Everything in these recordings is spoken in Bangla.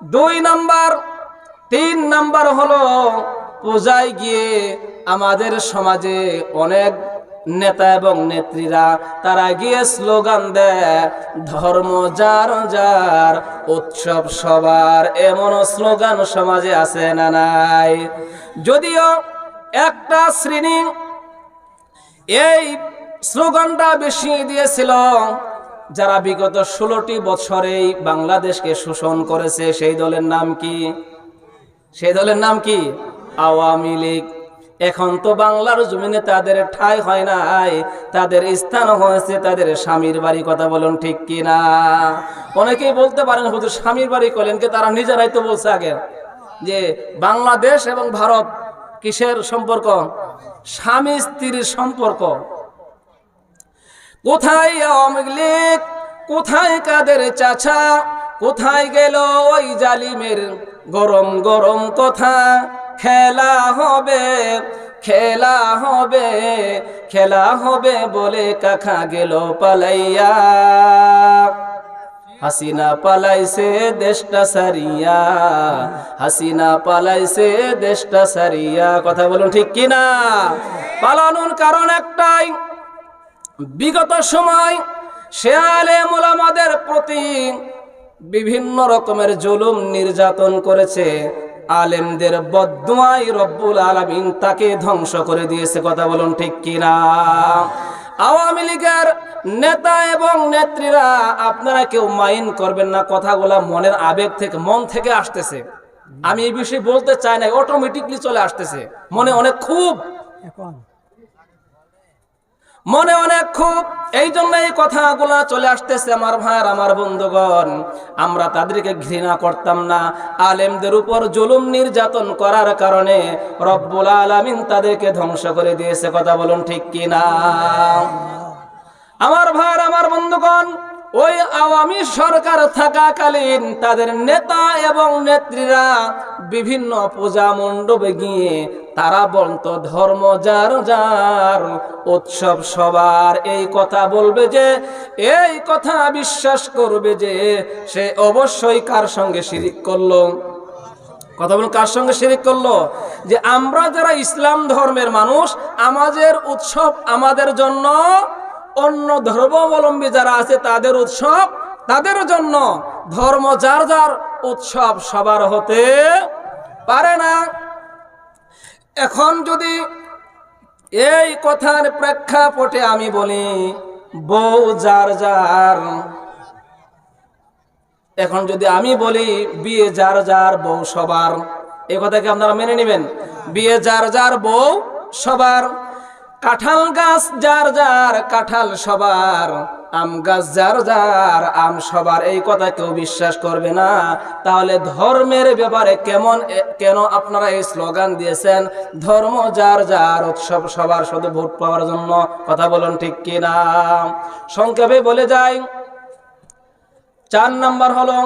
2 নাম্বার 3 নাম্বার হলো পূজায় গিয়ে আমাদের সমাজে অনেক নেতা এবং নেত্রীরা তারা গিয়ে স্লোগান দেয়, ধর্ম যার যার উৎসব সবার। এমন স্লোগান সমাজে আছে না নাই? যদিও একটা শ্রেণী এই স্লোগানটা বেশি দিয়েছিল, যারা বিগত 16টি বছরেই বাংলাদেশকে শোষণ করেছে। সেই দলের নাম কি? সেই দলের নাম কি? আওয়ামী লীগ। এখন তো বাংলার জমিনে তাদের ঠাঁই হয় নাই, তাদের স্থান হয়েছে তাদের স্বামীর বাড়ি। কথা বলুন ঠিক কি না? অনেকেই বলতে পারেন হুজুর স্বামীর বাড়ি করলেন কি? তারা নিজেরাই তো বলছে আগে যে বাংলাদেশ এবং ভারত কিসের সম্পর্ক? স্বামী স্ত্রীর সম্পর্ক। কোথায় আওয়ামী লীগ? কোথায় কাদের চাচা? কোথায় গেল ওই জালিমের গরম গরম কথা? খেলা হবে, খেলা হবে, খেলা হবে বলে কাকা গেল পালাইয়া। হাসিনা পালাইছে দেশটা সারিয়া, হাসিনা পালাইছে দেশটা সারিয়া। কথা বলুন ঠিক কিনা? পালানোর কারণ একটাই, বিগত সময় শেয়ালে মোলামাদের প্রতি বিভিন্ন রকমের জুলুম নির্যাতন করেছে। আলেমদের বদদুয়ায় রব্বুল আলামিন তাকে ধ্বংস করে দিয়েছে। কথা বলুন ঠিক কিনা? আওয়ামী লীগের নেতা এবং নেত্রীরা, আপনারা কেউ মাইন্ড করবেন না, কথাগুলা মনের আবেগ থেকে, মন থেকে আসতেছে। আমি এই বিষয়ে বলতে চাই না, অটোমেটিকলি চলে আসতেছে। মনে অনেক খুব, মনে অনেক খুব, এই জন্য এই কথাগুলা চলে আসতেছে। আমার ভাইয়ের, আমার বন্ধুগণ, আমরা তাদেরকে ঘৃণা করতাম না। আলেমদের উপর জুলুম নির্যাতন করার কারণে রব্বুল আলামিন তাদেরকে ধ্বংস করে দিয়েছে। কথা বলুন ঠিক কিনা? আমার ভাইয়ের, আমার বন্ধুগণ, ওই আওয়ামী সরকার থাকাকালীন তাদের নেতা এবং নেত্রীরা বিভিন্ন পূজা মণ্ডপে গিয়ে তারা বলতো ধর্ম যার যার উৎসব সবার। এই কথা বলবে যে, এই কথা বিশ্বাস করবে যে সে অবশ্যই কার সঙ্গে শিরিক করলো? কথা বলুন, কার সঙ্গে শিরিক করলো? যে আমরা যারা ইসলাম ধর্মের মানুষ, আমাদের উৎসব আমাদের জন্য, অন্য ধর্মাবলম্বী যারা আছে তাদের উৎসব তাদের জন্য। ধর্ম যার যার, উৎসব সবার হতে পারে না। এখন যদি এই কথার প্রেক্ষাপটে আমি বলি বউ যার যার, এখন যদি আমি বলি বিয়ে যার যার বউ সবার, এই কথাকে আপনারা মেনে নেবেন? বিয়ে যার যার বউ সবার, কাঁঠাল গাছ যার যার কাঁঠাল সবার, আম গাছ যার যার আম সবার, এই কথা কেউ বিশ্বাস করবে না। তাহলে ধর্মের ব্যাপারে কেন আপনারা এই স্লোগান দিয়েছেন, ধর্ম যার যার উৎসব সবার, শুধু ভোট পাওয়ার জন্য? কথা বলুন ঠিক কিনা? সংক্ষেপে বলে যাই, 4 নাম্বার হলো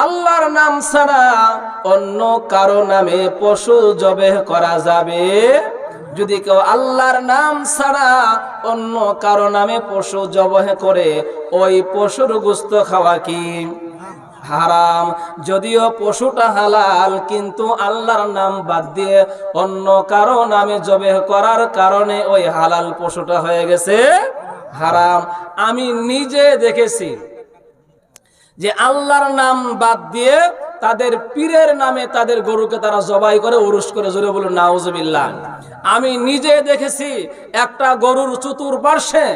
আল্লাহর নাম ছাড়া অন্য কারো নামে পশু জবেহ করা যাবে। যদি কেউ আল্লাহর নাম ছাড়া অন্য কারো নামে পশু জবাহ করে, ওই পশুর গোশত খাওয়া কি হারাম। যদিও পশুটা হালাল, কিন্তু আল্লাহর নাম বাদ দিয়ে অন্য কারো নামে জবাহ করার কারণে ওই হালাল পশুটা হয়ে গেছে হারাম। আমি নিজে দেখেছি যে আল্লাহর নাম বাদ দিয়ে তাদের পীরের নামে তাদের গরুকে তারা জবাই করে, উরুস করে। জোরে বলুন নাউজুবিল্লাহ। আমি নিজে দেখেছি একটা গরুর চতুর্পার্শ্বে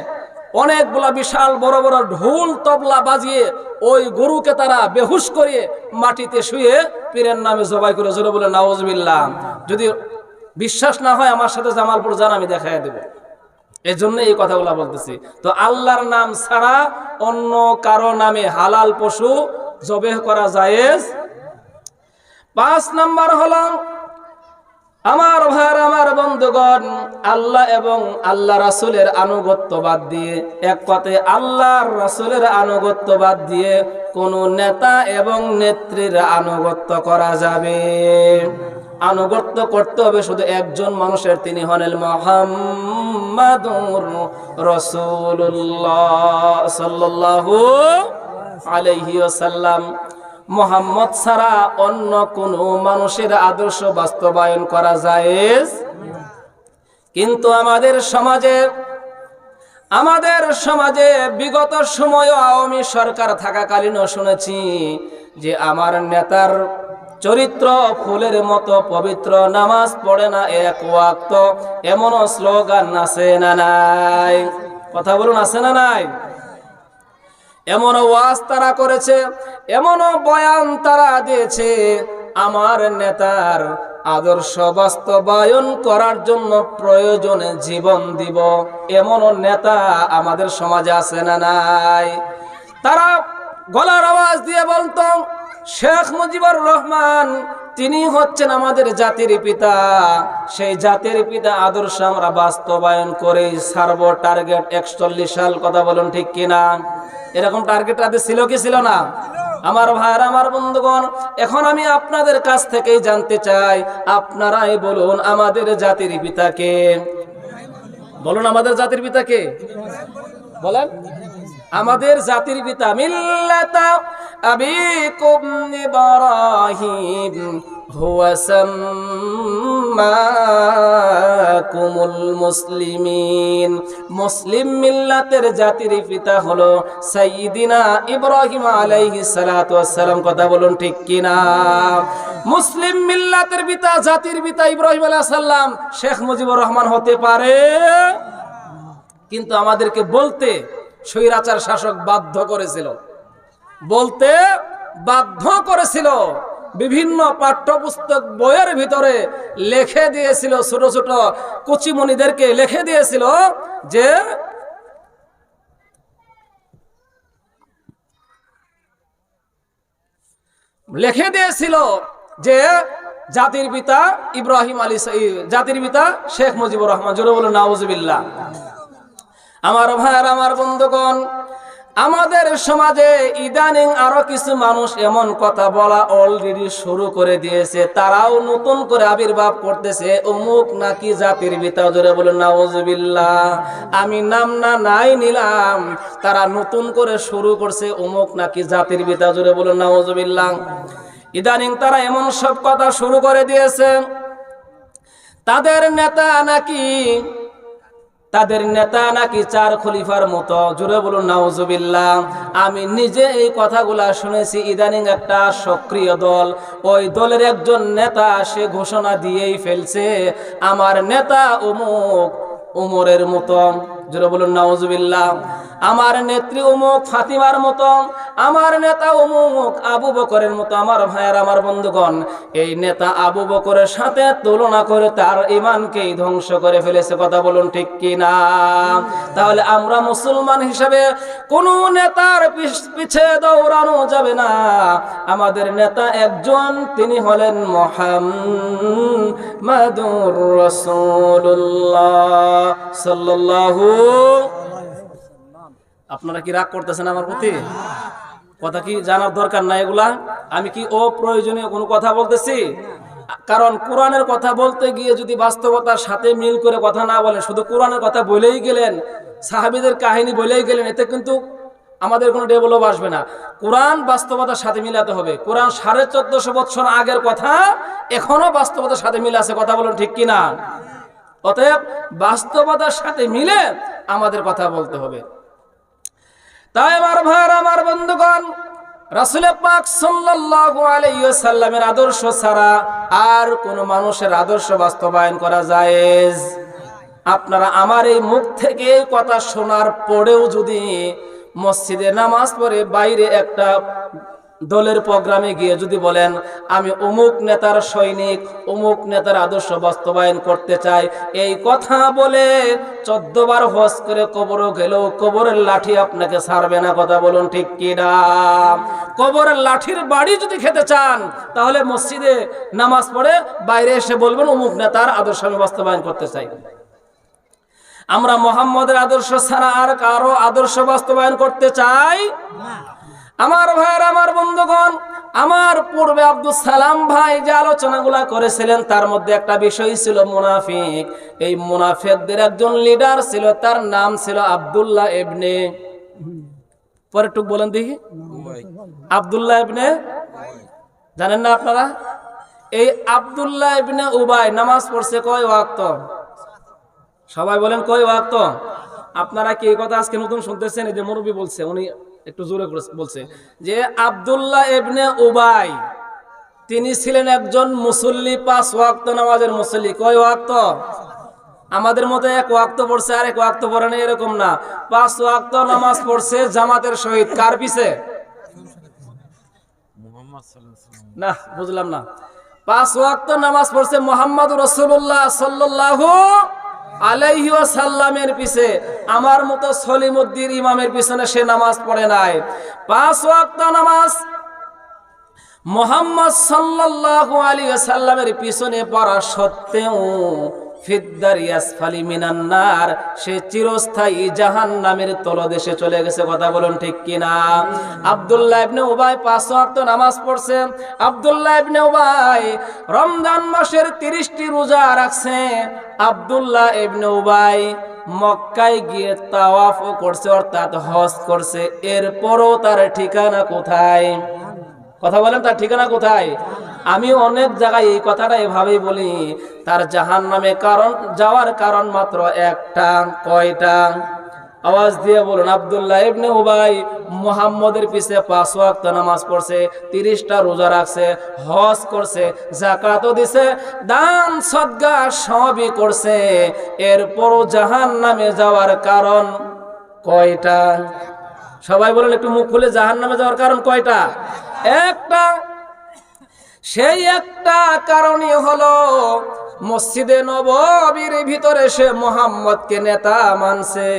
অনেকগুলা বিশাল বড় বড় ঢোল তবলা বাজিয়ে ওই গরুকে তারা বেহুশ করে মাটিতে শুয়ে পীরের নামে জবাই করে। জোরে বলুন নাউজুবিল্লাহ। যদি বিশ্বাস না হয় আমার সাথে জামালপুর যান, আমি দেখাই দেব। এই জন্য এই কথাগুলা বলতেছি। তো আল্লাহর নাম ছাড়া অন্য কারো নামে হালাল পশু জবেহ করা জায়েজ। 5 নাম্বার হলো আমার ভাইয়ের, আমার বন্ধুগণ, আল্লাহ এবং আল্লাহ রাসূলের আনুগত্য বাদ দিয়ে, এক কথায় আল্লাহর রাসূলের আনুগত্য বাদ দিয়ে কোন নেতা এবং নেত্রীর আনুগত্য করা যাবে? আনুগত্য করতে হবে শুধু একজন মানুষের, তিনি হলেন মুহাম্মাদুর রাসূলুল্লাহ সাল্লাল্লাহু আলাইহি ওয়াসাল্লাম। মুহাম্মদ ছাড়া অন্য কোনো মানুষের আদর্শ বাস্তবায়ন করা জায়েজ। কিন্তু আমাদের সমাজে বিগত সময়ে আওয়ামী সরকার থাকাকালীনও শুনেছি যে আমার নেতার চরিত্র ফুলের মতো পবিত্র, নামাজ পড়ে না এক ওয়াক্ত, এমনও স্লোগান আছে না নাই? কথা বলুন, আছে না নাই? এমনও ওয়াজ তারা করেছে, এমনও বয়ান তারা দিয়েছে, আমার নেতার আদর্শ বাস্তবায়ন করার জন্য প্রয়োজনে জীবন দিব, এমনও নেতা আমাদের সমাজে আছে না নাই? তারা গলার আওয়াজ দিয়ে বলতো শেখ মুজিবুর রহমান তিনি হচ্ছেন আমাদের জাতির পিতা, সেই জাতির পিতা আদর্শ আমরা বাস্তবায়ন করে ছাড়ব, টার্গেট 41 সাল। কথা বলুন ঠিক কিনা? এরকম টার্গেট তাদের ছিল কি ছিল না? আমার ভাইরা, আমার বন্ধুগণ, এখন আমি আপনাদের কাছ থেকেই জানতে চাই, আপনারাই বলুন আমাদের জাতির পিতাকে। বলুন আমাদের জাতির পিতাকে বলেন। আমাদের জাতির পিতা মিল্লাতা আবিকুম ইব্রাহিম হুয়া সাম্মাকুমুল মুসলিমিন। মুসলিম মিল্লাতের জাতির পিতা হলো সাইয়্যিদিনা ইব্রাহিম আলাইহিস সালাতু ওয়াস সালাম। কথা বলুন ঠিক কিনা? মুসলিম মিল্লাতের পিতা, জাতির পিতা ইব্রাহিম আলাইহিস সালাম শেখ মুজিবুর রহমান হতে পারে, কিন্তু আমাদেরকে বলতে স্বৈরাচার শাসক বাধ্য করেছিল, বলতে বাধ্য করেছিল। বিভিন্ন পাঠ্যপুস্তক বইয়ের ভিতরে লিখে দিয়েছিল, ছোট ছোট কুচিমণিদেরকে লিখে দিয়েছিল যে জাতির পিতা ইব্রাহিম আলী, জাতির পিতা শেখ মুজিবুর রহমান। জোরে বলুন নাউজুবিল্লাহ। আমার ভাইয়ের, আমার বন্ধুগণ, আমাদের সমাজে ইদানিং আরো কিছু মানুষ এমন কথা বলা অলরেডি শুরু করে দিয়েছে, তারাও নতুন করে আবির্ভাব করতেছে, অমুক নাকি জাতির পিতা। জোরে বলুন নাউজুবিল্লাহ। আমি নাম নাই নিলাম, তারা নতুন করে শুরু করছে অমুক নাকি জাতির পিতা। জোরে বলুন নাউজুবিল্লাহ। ইদানিং তারা এমন সব কথা শুরু করে দিয়েছে, তাদের নেতা নাকি 4 খলিফার মতো। জোরে বলুন নাউজুবিল্লাহ। আমি নিজে এই কথাগুলা শুনেছি। ইদানিং একটা সক্রিয় দল, ওই দলের একজন নেতা সে ঘোষণা দিয়েই ফেলছে আমার নেতা অমুক উমরের মতো। জোরে বলুন নাউজুবিল্লাহ। আমার নেত্রী অমুক ফাতিমার মতো, আমার নেতা অমুক আবু বকরের মতো। আমার ভাইয়ের, আমার বন্ধুগণ, এই নেতা আবু বকরের সাথে তুলনা করে তার ঈমানকেই ধ্বংস করে ফেলেছে। কথা বলুন ঠিক কিনা? তাহলে আমরা মুসলমান হিসেবে কোন নেতার পিছে দৌড়ানো যাবে না। আমাদের নেতা একজন, তিনি হলেন মুহাম্মাদুর রাসূলুল্লাহ সাল্লাল্লাহু। আপনারা কি রাগ করতেছেন আমার প্রতি? কথা কি জানার দরকার নাই এগুলা? আমি কি অপ্রয়োজনীয় কোনো কথা বলতেছি? কারণ কোরআনের কথা বলতে গিয়ে যদি বাস্তবতার সাথে মিল করে কথা না বলেন, শুধু কোরআনের কথা বলেই গেলেন, সাহাবীদের কাহিনী বলেই গেলেন, এতে কিন্তু আমাদের কোনো ডেভেলপ আসবে না। কোরআন বাস্তবতার সাথে মিলাতে হবে। কোরআন 1450 বছর আগের কথা এখনো বাস্তবতার সাথে মিল আছে। কথা বলুন ঠিক কিনা? অতএব বাস্তবতার সাথে মিলে আমাদের কথা বলতে হবে। তাই আমার ভাইরা, আমার বন্ধুগণ, রাসূল পাক সাল্লাল্লাহু আলাইহি ওয়াসাল্লামের আদর্শ ছাড়া আর কোন মানুষের আদর্শ বাস্তবায়ন করা জায়েজ? আপনারা আমার এই মুখ থেকে কথা শোনার পরেও যদি মসজিদে নামাজ পড়ে বাইরে একটা দলের প্রোগ্রামে গিয়ে যদি বলেন আমি অমুক নেতার সৈনিক, অমুক নেতার আদর্শ বাস্তবায়ন করতে চাই, এই কথা বলে 14 বার হজ করে কবরও গেলেও কবরের লাঠি আপনাকে ছাড়বে না। কথা বলুন ঠিক কিনা? কবরের লাঠির বাড়ি যদি খেতে চান তাহলে মসজিদে নামাজ পড়ে বাইরে এসে বলবেন অমুক নেতার আদর্শ আমি বাস্তবায়ন করতে চাই। আমরা মুহাম্মদের আদর্শ ছাড়া আর কারো আদর্শ বাস্তবায়ন করতে চাই না। আমার ভাইয়ের, আমার বন্ধুগণ, আমার পূর্বে আব্দুল সালাম ভাই যে আলোচনাগুলা করেছিলেন তার মধ্যে একটা বিষয় ছিল মুনাফিক। এই মুনাফিকদের একজন লিডার ছিল, তার নাম ছিল আব্দুল্লাহ ইবনে, পরে টুক বলেন দেখি, আব্দুল্লাহ ইবনে জানেন না আপনারা? এই আব্দুল্লাহ ইবনে উবাই নামাজ পড়ছে কয় ওয়াক্ত? সবাই বলেন কয় ওয়াক্ত? আপনারা কি এই কথা আজকে নতুন শুনতেছেন? এই যে মুরব্বী বলছে, উনি একটু জোরে বলছে যে আব্দুল্লাহ ইবনে উবাই তিনি ছিলেন একজন মুসল্লি, 5 ওয়াক্ত নামাজের মুসল্লি। কয় ওয়াক্ত? আমাদের মতো এক ওয়াক্ত পড়ছে আর এক ওয়াক্ত পড়ে না এরকম না, 5 ওয়াক্ত নামাজ পড়ছে জামাতের সহিত। কার পিছে? না, বুঝলাম না। 5 ওয়াক্ত নামাজ পড়ছে মুহাম্মদুর রাসূলুল্লাহ সাল্লাল্লাহু আলাইহি ওয়াসাল্লামের পিছে। আমার মতো সলিমুদ্দিন ইমামের পিছনে সে নামাজ পড়ে নাই। 5 ওয়াক্ত নামাজ মুহাম্মদ সাল্লাল্লাহু আলাইহি ওয়াসাল্লামের পিছনে পড়া সত্ত্বেও ফিদ্দারি আসফালি মিনান নার, সে চিরস্থায়ী জাহান্নামের তলদেশে চলে গেছে। কথা বলুন ঠিক কিনা? আব্দুল্লাহ ইবনে উবাই 5 ওয়াক্ত নামাজ পড়ছে। আব্দুল্লাহ ইবনে উবাই রমজান মাসের 30টি রোজা রাখছে। আব্দুল্লাহ ইবনে উবাই মক্কায় গিয়ে তাওয়াফ করছে, অর্থাৎ হজ করছে। এরপরও তার ঠিকানা কোথায়? কথা বলেন, তার ঠিকানা কোথায়? আমি অনেক জায়গায় এই কথাটা এভাবেই বলি, তার জাহান্নামে কারণ যাওয়ার কারণ মাত্র একটা। কয়টা? আওয়াজ দিয়ে বলুন। আব্দুল্লাহ ইবনে উবাই মুহাম্মদের পিছে 5 ওয়াক্ত নামাজ পড়ছে, 30টা রোজা রাখছে, হজ করছে, যাকাতও দিছে, দান সদকা সবই করছে। এরপরও জাহান্নামে যাওয়ার কারণ কয়টা? সবাই বলেন একটু মুখ খুলে, জাহান্নামে যাওয়ার কারণ কয়টা? একটা। সেই একটা কারণই হলো মসজিদে নববীর ভিতরে সে মুহাম্মদকে নেতা মানছে।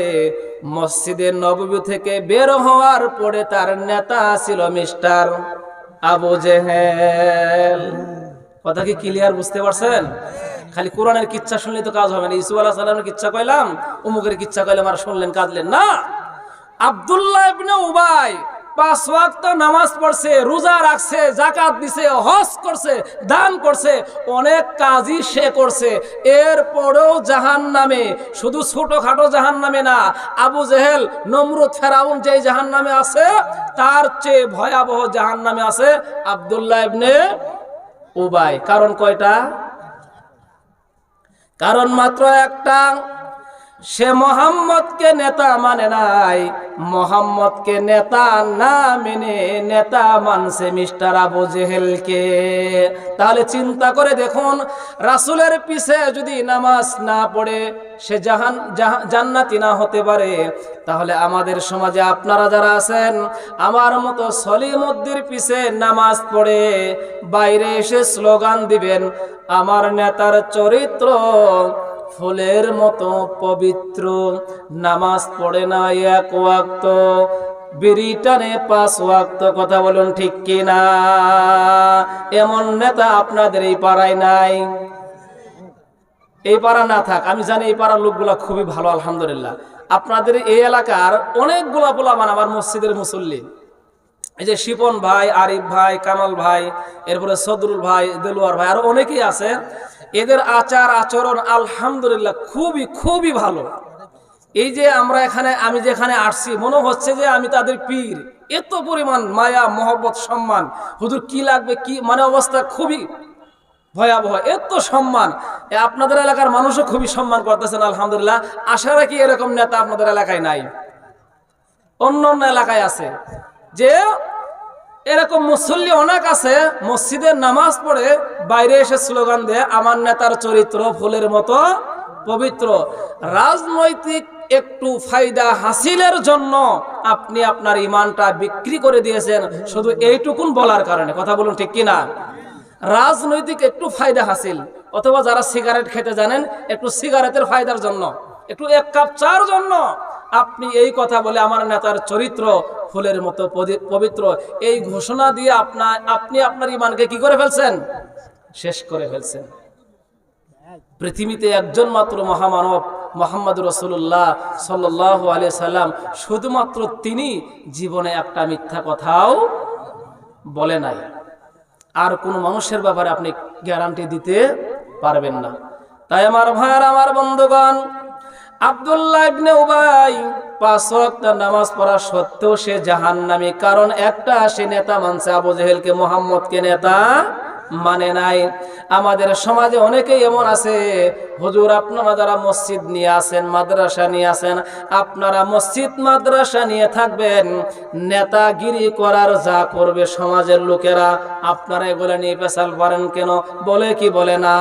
মসজিদে নববী থেকে বের হওয়ার পরে তার নেতা ছিল মিস্টার আবু জেহেল। কথা কি ক্লিয়ার বুঝতে পারছেন? খালি কোরআনের কিচ্ছা শুনলে তো কাজ হবে না। ইসু আলাইহিস সালামের কিচ্ছা কইলাম, অমুকের কিচ্ছা কইলাম আর শুনলেন কাঁদলেন না। আব্দুল্লাহ ইবনে উবাই 5 ওয়াক্ত নামাজ পড়ছে, রোজা রাখছে, যাকাত দিছে, হজ করছে, দান করছে, অনেক কাজই সে করছে। এরপরেও জাহান্নামে, শুধু ছোটখাটো জাহান্নামে না, আবু জেহেল, নমরুদ, ফেরাউন যেই জাহান্নামে আছে তার চেয়ে ভয়াবহ জাহান্নামে আছে আব্দুল্লাহ ইবনে উবাই। কারণ কয়টা? কারণ মাত্র একটা। সে মোহাম্মদকে নেতা মানে নাই, মোহাম্মদকে নেতা না মেনে নেতা মানছে মিস্টার আবু জেহেলকে। তাহলে চিন্তা করে দেখুন, রাসূলের পিছে যদি নামাজ না পড়ে সে জান্নাতি না হতে পারে, তাহলে আমাদের সমাজে আপনারা যারা আছেন আমার মতো সলিমুদ্দির পিছে নামাজ পড়ে বাইরে এসে স্লোগান দিবেন, আমার নেতার চরিত্র ফুলের মতো পবিত্র, নামাজ পড়ে না 1 ওয়াক্ত, বিড়ি টানে 5 ওয়াক্ত। কথা বলুন ঠিক কিনা? এমন নেতা আপনাদের এই পাড়ায় নাই? এই পাড়া না থাক, আমি জানি এই পাড়ার লোকগুলা খুবই ভালো, আলহামদুলিল্লাহ। আপনাদের এই এলাকার অনেকগুলা পোলাপান আমার মসজিদের মুসল্লি। এই যে শিপন ভাই, আরিফ ভাই, কামাল ভাই, এরপরে সদরুল ভাই, দেলোয়ার ভাই, আর অনেকেই আছে। এদের আচার আচরণ আলহামদুলিল্লাহ খুবই খুবই ভালো। এই যে আমরা এখানে, আমি যেখানে আসছি মনে হচ্ছে যে আমি তাদের পীর। এত পরিমাণ মায়া, মহব্বত, সম্মান। হুজুর কি লাগবে, কি মানে অবস্থা খুবই ভয়াবহ, এত সম্মান। আপনাদের এলাকার মানুষও খুবই সম্মান করতেছেন আলহামদুলিল্লাহ। আশা রাখি এরকম নেতা আপনাদের এলাকায় নাই, অন্য অন্য এলাকায় আছে। যে এরকম মুসল্লি অনেক আছে, মসজিদের নামাজ পড়ে বাইরে এসে স্লোগান দেয়, আমার নেতার চরিত্র ফুলের মতো পবিত্র। রাজনৈতিক একটু ফায়দা হাসিলের জন্য আপনি আপনার ইমানটা বিক্রি করে দিয়েছেন, শুধু এইটুকুন বলার কারণে। কথা বলুন ঠিক কিনা? রাজনৈতিক একটু ফায়দা হাসিল, অথবা যারা সিগারেট খেতে জানেন একটু সিগারেটের ফায়দার জন্য, একটু 1 কাপ চার জন্য আপনি এই কথা বলে আমার নেতার চরিত্র ফুলের মতো পবিত্র, এই ঘোষণা দিয়ে আপনি আপনার ইমানকে কি করে ফেলছেন? শেষ করে ফেলছেন। পৃথিবীতে একজন মাত্র মহামানব মুহাম্মদুর রাসূলুল্লাহ সাল্লাল্লাহু আলাইহি সাল্লাম, শুধুমাত্র তিনি জীবনে একটা মিথ্যা কথাও বলে নাই। আর কোন মানুষের ব্যাপারে আপনি গ্যারান্টি দিতে পারবেন না। তাই আমার ভাইয়ের, আমার বন্ধুগণ, আব্দুল্লাহ ইবনে উবাই 5 ওয়াক্ত নামাজ পড়া সত্ত্বেও সে জাহান্নামী, কারণ একটা সে নেতা মানছে, আবু জেহেলকে, মুহাম্মদকে নেতা মানে নাই। আমাদের সমাজে অনেকেই এমন আছে, হুজুর আপনারা যারা মসজিদ নিয়ে আছেন, মাদ্রাসা নিয়ে আছেন, আপনারা মসজিদ মাদ্রাসা নিয়ে থাকবেন, নেতাগিরি করার যা করবে সমাজের লোকেরা, আপনারা এগুলো নিয়ে পেশাল পারেন কেন? বলে কি বলে না?